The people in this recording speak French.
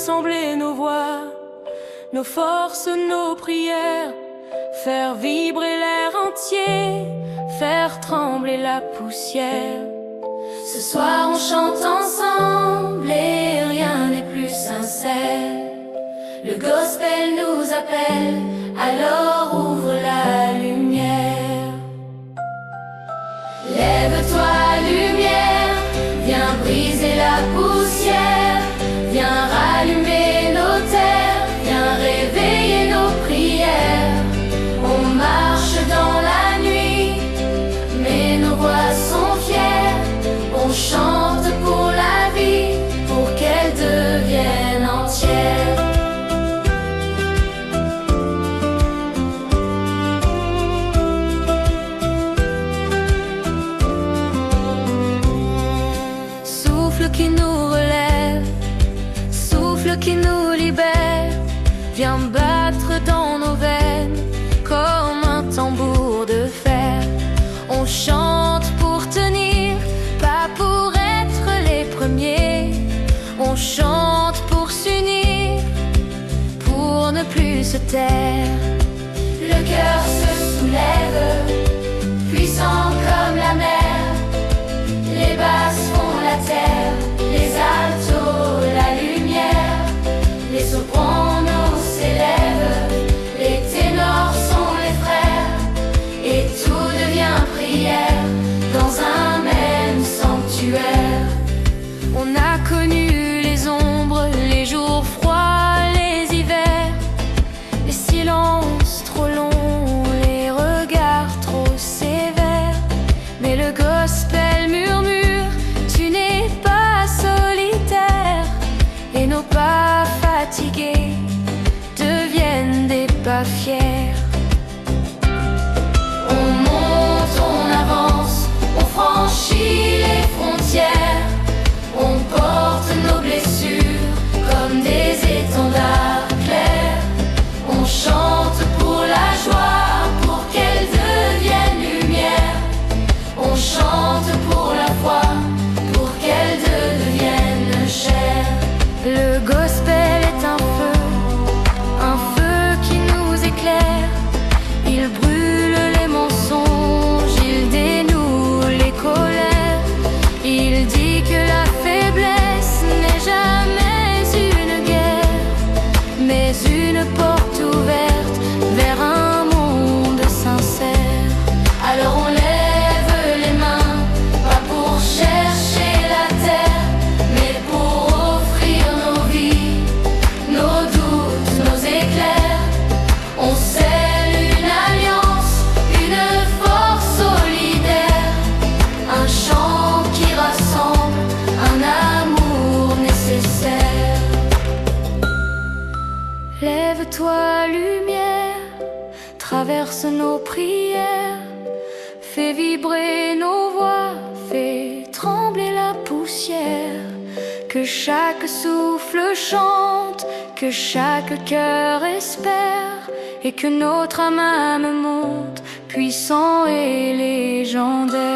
rassembler nos voix, nos forces, nos prières, faire vibrer l'air entier, faire trembler la poussière. Ce soir on chante ensemble et rien n'est plus sincère. Le gospel nous appelle, alors ouvre la lumière. Lève-toi lumière, viens briser la poussière, viens rallumer nos terres, viens réveiller nos prières. On marche dans la nuit, mais nos voix sont fières. On chante pour la vie, pour qu'elle devienne entière. Souffle qui nous relève, souffle qui nous libère, viens battre dans nos veines comme un tambour de fer. On chante pour tenir, pas pour être les premiers. On chante pour s'unir, pour ne plus se taire. Le cœur se soulève, puissant comme la mer. Les basses font la terre, les altos la lumière. Les sopranos s'élèvent, les ténors sont les frères. Et tout devient prière dans un même sanctuaire. On a connu les ombres, les jours froids, les hivers, les silences trop longs, les regards trop sévères. Mais le gospel murmure, tu n'es pas solitaire. Et nos pas fatigués deviennent des pas fiers. On monte, on avance, on franchit les frontières. On porte nos blessures comme des étendards clairs. On chante pour la joie, pour qu'elle devienne lumière. On chante pour la foi, pour qu'elle devienne chair. Le gospel est un feu qui nous éclaire. Il brûle les mensonges, il dénoue les colères. Il dit que la faiblesse n'est jamais une guerre, mais une porte ouverte vers un monde sincère. Alors on lève les mains, pas pour chercher la terre, mais pour offrir nos vies, nos doutes, nos éclairs. On scelle une alliance, une force solidaire, un chant qui rassemble, un amour nécessaire. Lève-toi lumière, traverse nos prières, fais vibrer nos voix, fais trembler la poussière. Que chaque souffle chante, que chaque cœur espère, et que notre âme monte, puissant et légendaire.